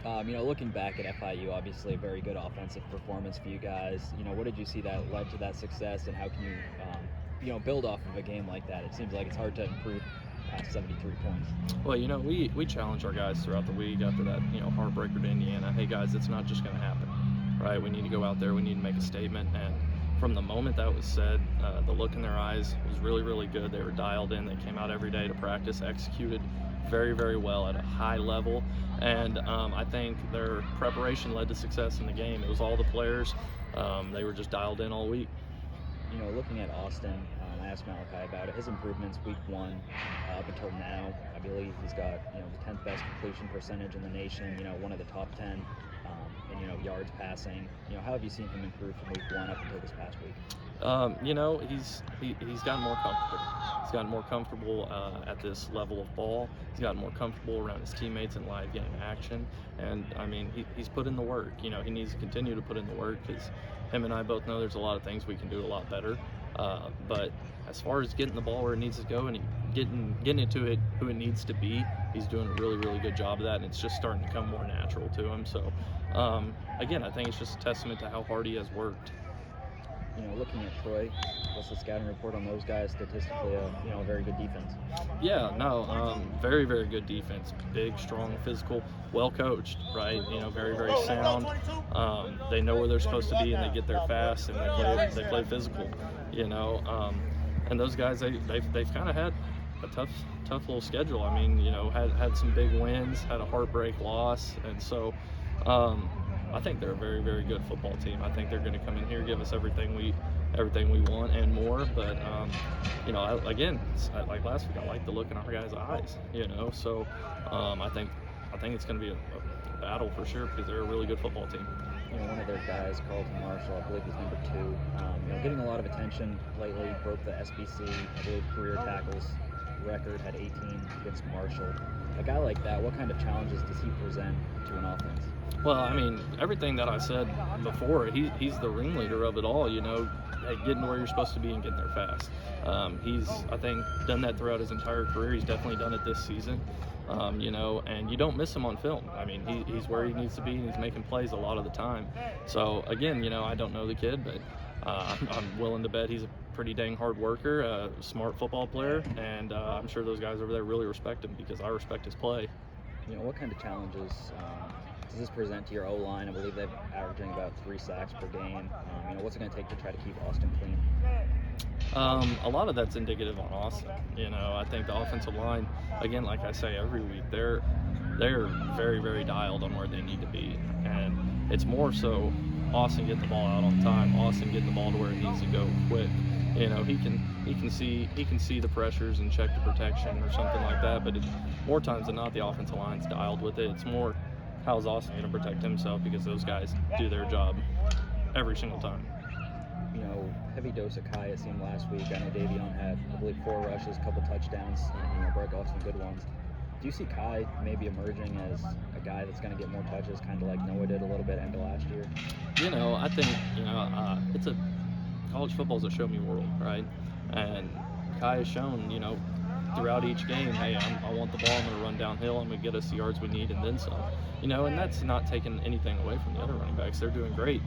Looking back at FIU, obviously a very good offensive performance for you guys. What did you see that led to that success, and how can you, build off of a game like that? It seems like it's hard to improve past 73 points. Well, we challenge our guys throughout the week after that, heartbreaker to Indiana. Hey, guys, it's not just going to happen, right? We need to go out there. We need to make a statement. And from the moment that was said, the look in their eyes was really, really good. They were dialed in. They came out every day to practice, executed very, very well at a high level. And I think their preparation led to success in the game. It was all the players. They were just dialed in all week. Looking at Austin, I asked Malachi about it. His improvements week one up until now, I believe he's got the 10th best completion percentage in the nation. One of the top 10 in yards passing. How have you seen him improve from week one up until this past week? He's gotten more comfortable. He's gotten more comfortable at this level of ball. He's gotten more comfortable around his teammates in live game action. And he's put in the work. He needs to continue to put in the work, because him and I both know there's a lot of things we can do a lot better. But as far as getting the ball where it needs to go and getting it to it who it needs to be, he's doing a really, really good job of that, and it's just starting to come more natural to him. So again, I think it's just a testament to how hard he has worked. Looking at Troy, what's the scouting report on those guys? Statistically, a very good defense. Yeah, no, very, very good defense. Big, strong, physical, well coached, right? Very, very sound. They know where they're supposed to be, and they get there fast, and they play physical. And those guys, they've kind of had a tough little schedule. Had some big wins, had a heartbreak loss, and so. I think they're a very, very good football team. I think they're going to come in here, give us everything we want and more. But again, like last week, I like the look in our guys' eyes. So I think it's going to be a battle for sure, because they're a really good football team. One of their guys, Carlton Marshall, I believe he's number 2. Getting a lot of attention lately. Broke the SBC, I believe, career tackles record. Had 18 against Marshall. A guy like that, what kind of challenges does he present to an offense? Well, everything that I said before, he's the ringleader of it all, getting to where you're supposed to be and getting there fast. He's, I think, done that throughout his entire career. He's definitely done it this season, and you don't miss him on film. He's where he needs to be, and he's making plays a lot of the time. So, again, I don't know the kid, but I'm willing to bet he's a pretty dang hard worker, a smart football player, and I'm sure those guys over there really respect him, because I respect his play. What kind of challenges does this present to your O-line? I believe they're averaging about 3 sacks per game. What's it going to take to try to keep Austin clean? A lot of that's indicative on Austin. I think the offensive line, again, like I say every week, they're very, very dialed on where they need to be, and it's more so Austin getting the ball out on time, Austin getting the ball to where it needs to go quick. He can see the pressures and check the protection or something like that, but more times than not, the offensive line's dialed with it. It's more, how's Austin going to protect himself, because those guys do their job every single time. Heavy dose of Kai, it seemed last week. I know Davion had, I believe, 4 rushes, a couple touchdowns, broke off some good ones. Do you see Kai maybe emerging as a guy that's going to get more touches, kind of like Noah did a little bit end of last year? I think, it's college football's a show me world, right? And Kai has shown, throughout each game, hey, I want the ball, I'm going to run downhill, I'm going to get us the yards we need, and then some. And that's not taking anything away from the other running backs. They're doing great,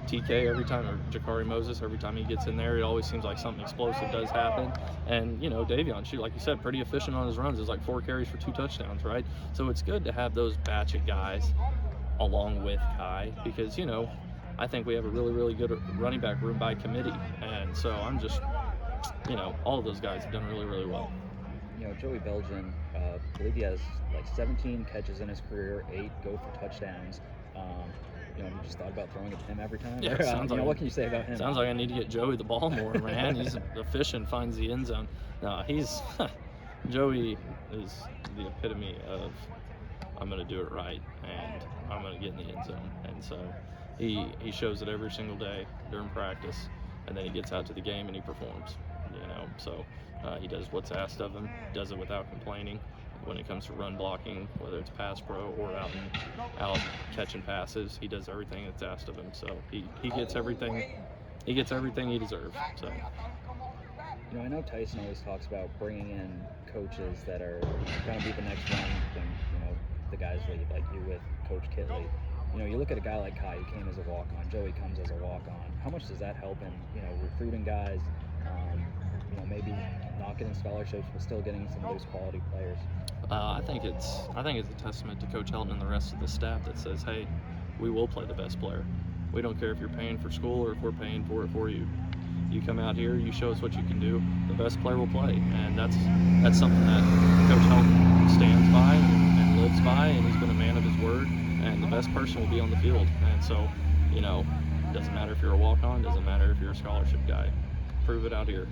TK every time, or Jakari Moses, every time he gets in there, it always seems like something explosive does happen. And, Davion, like you said, pretty efficient on his runs. It's like 4 carries for 2 touchdowns, right? So it's good to have those batch of guys along with Kai, because, I think we have a really, really good running back room by committee. And so I'm just, all of those guys have done really, really well. Joey Belgian, I believe he has like 17 catches in his career, 8 go for touchdowns. You just thought about throwing it to him every time? Yeah, what can you say about him? Sounds like I need to get Joey the ball more, man. He's efficient, finds the end zone. No, Joey is the epitome of, I'm going to do it right, and I'm going to get in the end zone. And so he shows it every single day during practice, and then he gets out to the game and he performs. So he does what's asked of him, does it without complaining. When it comes to run blocking, whether it's pass pro or out catching passes, he does everything that's asked of him. So he gets everything he deserves. So I know Tyson always talks about bringing in coaches that are going to be the next one when the guys leave, like you with Coach Kitley. You know, you look at a guy like Kai who came as a walk-on, Joey comes as a walk-on. How much does that help in, you know, recruiting guys, you know, maybe not getting scholarships but still getting some of those quality players? I think it's a testament to Coach Helton and the rest of the staff that says, hey, we will play the best player. We don't care if you're paying for school or if we're paying for it for you. You come out here, you show us what you can do. The best player will play, and that's something that Coach Helton stands by and lives by, and he's been a man of his word. And the best person will be on the field. And so, you know, doesn't matter if you're a walk-on, doesn't matter if you're a scholarship guy. Prove it out here.